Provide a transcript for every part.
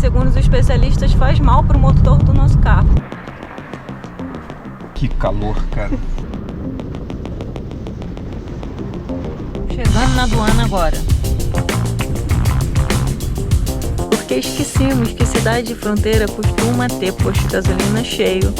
segundo os especialistas, faz mal para o motor do nosso carro. Que calor, cara. Chegando na aduana agora. Porque esquecemos que cidade de fronteira costuma ter posto de gasolina cheio.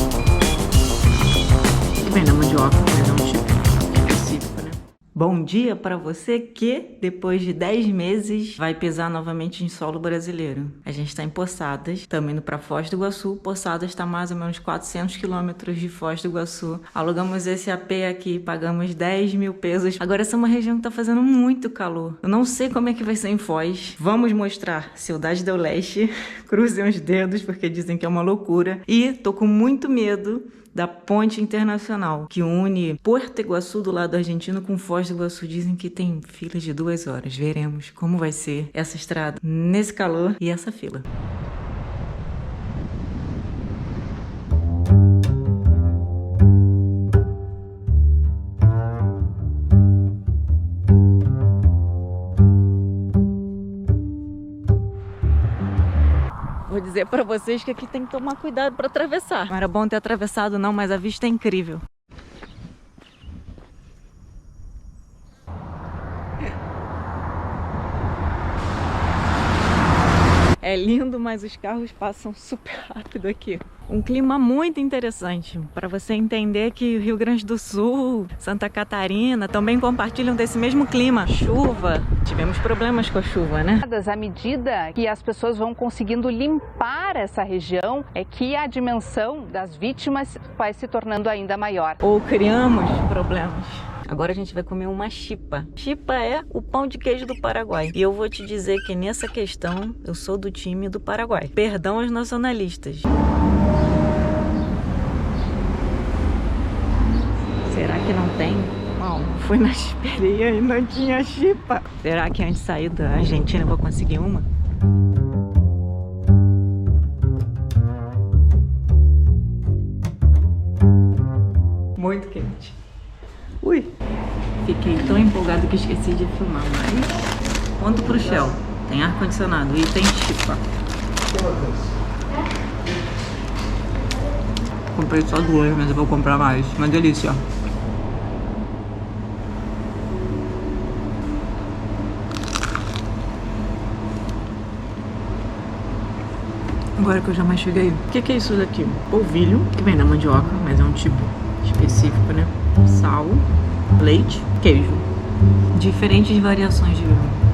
Que vem da mandioca, mas é um tipo específico, né? Bom dia para você que, depois de 10 meses, vai pisar novamente em solo brasileiro. A gente está em Poçadas, estamos indo para Foz do Iguaçu. Poçadas está mais ou menos 400 quilômetros de Foz do Iguaçu. Alugamos esse AP aqui, pagamos 10 mil pesos. Agora essa é uma região que está fazendo muito calor. Eu não sei como é que vai ser em Foz. Vamos mostrar Cidade do Leste. Cruzem os dedos porque dizem que é uma loucura. E tô com muito medo da ponte internacional que une Porto Iguaçu do lado argentino com Foz do Iguaçu. Dizem que tem fila de 2 horas. Veremos como vai ser essa estrada nesse calor e essa fila. Vou dizer pra vocês que aqui tem que tomar cuidado pra atravessar. Não era bom ter atravessado não, mas a vista é incrível. É lindo, mas os carros passam super rápido aqui. Um clima muito interessante para você entender que o Rio Grande do Sul, Santa Catarina também compartilham desse mesmo clima. Chuva. Tivemos problemas com a chuva, né? À medida que as pessoas vão conseguindo limpar essa região, é que a dimensão das vítimas vai se tornando ainda maior. Ou criamos problemas. Agora a gente vai comer uma chipa. Chipa é o pão de queijo do Paraguai. E eu vou te dizer que nessa questão eu sou do time do Paraguai. Perdão aos nacionalistas. Será que não tem? Bom, fui na chiperia e não tinha chipa. Será que antes de sair da Argentina eu vou conseguir uma? Muito quente. Ui! Fiquei tão empolgado que esqueci de filmar, mas... Ponto pro Shell. Tem ar-condicionado e tem chipa. Comprei só 2, mas eu vou comprar mais. Uma delícia. Agora que eu já mastiguei. O que é isso daqui? Polvilho, que vem da mandioca, mas é um tipo específico, né? Sal, leite, queijo. Diferentes variações de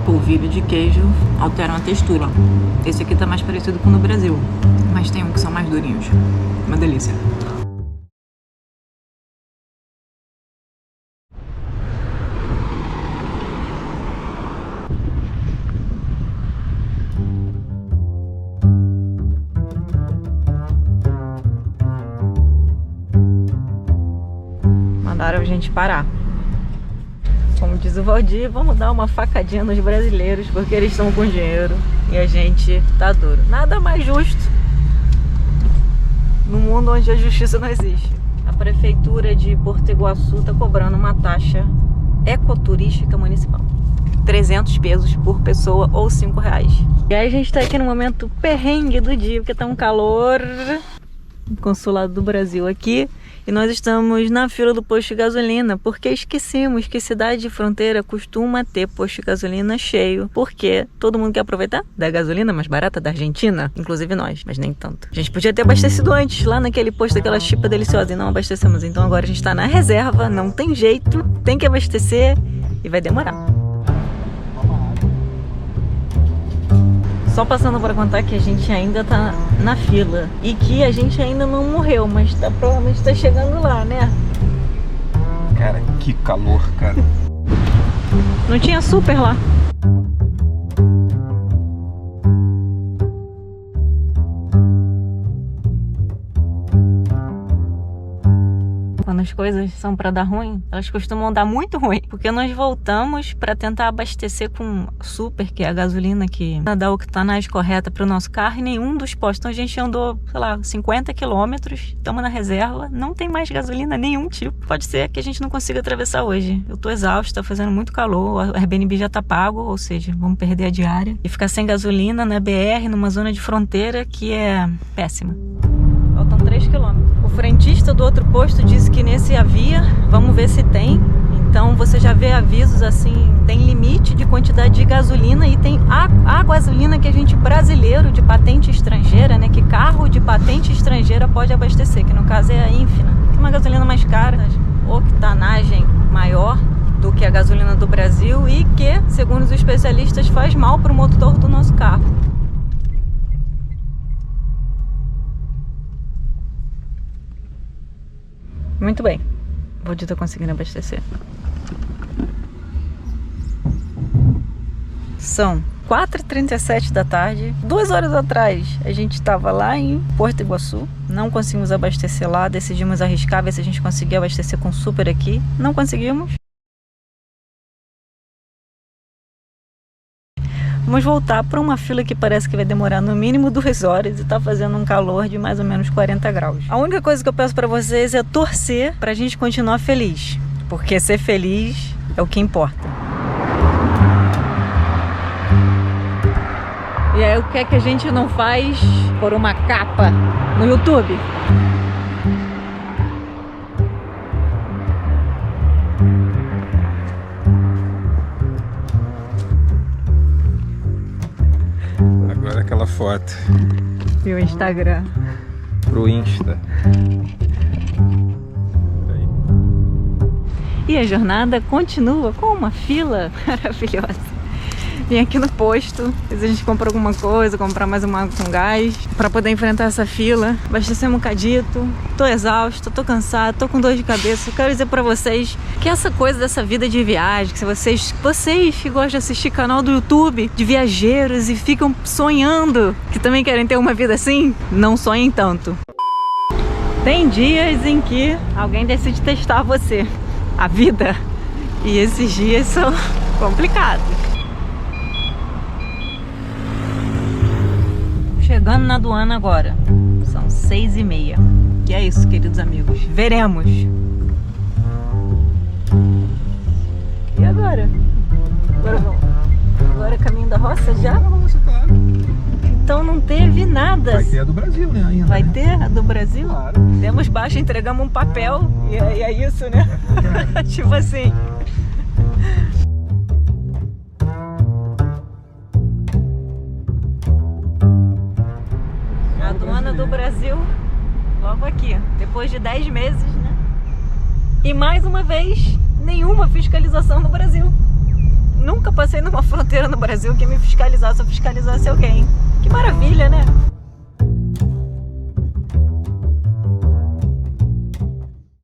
polvilho de queijo alteram a textura. Esse aqui tá mais parecido com o do Brasil, mas tem um que são mais durinhos. Uma delícia. Mandaram a gente parar. Como diz o Valdir, vamos dar uma facadinha nos brasileiros porque eles estão com dinheiro e a gente tá duro. Nada mais justo no mundo onde a justiça não existe. A prefeitura de Porto Iguaçu tá cobrando uma taxa ecoturística municipal. 300 pesos por pessoa ou R$5. E aí a gente tá aqui no momento perrengue do dia, porque tá um calor. Consulado do Brasil aqui. E nós estamos na fila do posto de gasolina porque esquecemos que cidade de fronteira costuma ter posto de gasolina cheio, porque todo mundo quer aproveitar da gasolina mais barata da Argentina, inclusive nós, mas nem tanto. A gente podia ter abastecido antes lá naquele posto daquela chipa deliciosa e não abastecemos, então agora a gente está na reserva, não tem jeito, tem que abastecer e vai demorar. Só passando para contar que a gente ainda tá na fila e que a gente ainda não morreu, mas provavelmente tá chegando lá, né? Cara, que calor, cara. Não tinha super lá. quando as coisas são pra dar ruim, elas costumam dar muito ruim. Porque nós voltamos pra tentar abastecer com super, que é a gasolina que dá a octanagem correta pro nosso carro, e nenhum dos postos. Então a gente andou, sei lá, 50 quilômetros, estamos na reserva, não tem mais gasolina nenhum tipo. Pode ser que a gente não consiga atravessar hoje. Eu tô exausta, tá fazendo muito calor, o Airbnb já tá pago, ou seja, vamos perder a diária. E ficar sem gasolina na BR, numa zona de fronteira que é péssima. Faltam 3 quilômetros. O frentista do outro posto disse que nesse havia, vamos ver se tem. Então você já vê avisos assim, tem limite de quantidade de gasolina e tem a gasolina que a gente brasileiro de patente estrangeira, né, que carro de patente estrangeira pode abastecer, que no caso é a Infina, que é uma gasolina mais cara, octanagem maior do que a gasolina do Brasil e que, segundo os especialistas, faz mal para o motor do nosso carro. Muito bem, o Valdir tá conseguindo abastecer. São 4h37 da tarde. 2 horas atrás a gente estava lá em Porto Iguaçu. Não conseguimos abastecer lá. Decidimos arriscar, ver se a gente conseguia abastecer com super aqui. Não conseguimos. Vamos voltar para uma fila que parece que vai demorar no mínimo 2 horas e tá fazendo um calor de mais ou menos 40 graus. A única coisa que eu peço para vocês é torcer para a gente continuar feliz, porque ser feliz é o que importa. E aí, o que é que a gente não faz por uma capa no YouTube? Agora aquela foto E o Instagram. pro Insta. E a jornada continua com uma fila maravilhosa. Vim aqui no posto, a gente compra alguma coisa, comprar mais uma água com gás para poder enfrentar essa fila. Abastecemos um cadito, tô exausta, tô cansada, tô com dor de cabeça. Eu quero dizer para vocês que essa coisa dessa vida de viagem, que se vocês que gostam de assistir canal do YouTube de viajeiros e ficam sonhando que também querem ter uma vida assim, não sonhem tanto. Tem dias em que alguém decide testar você, a vida, e esses dias são complicados. Chegando na aduana agora, são 6h30. E é isso, queridos amigos, veremos. E agora? Agora caminho da roça já? Então não teve nada. Vai ter a do Brasil, né? Ainda, Vai né? ter a do Brasil? Claro. Demos baixa, entregamos um papel e é isso, né? Tipo assim. A aduana do Brasil, logo aqui, depois de 10 meses, né? E mais uma vez, nenhuma fiscalização no Brasil. Nunca passei numa fronteira no Brasil que me fiscalizasse ou fiscalizasse alguém. Que maravilha, né?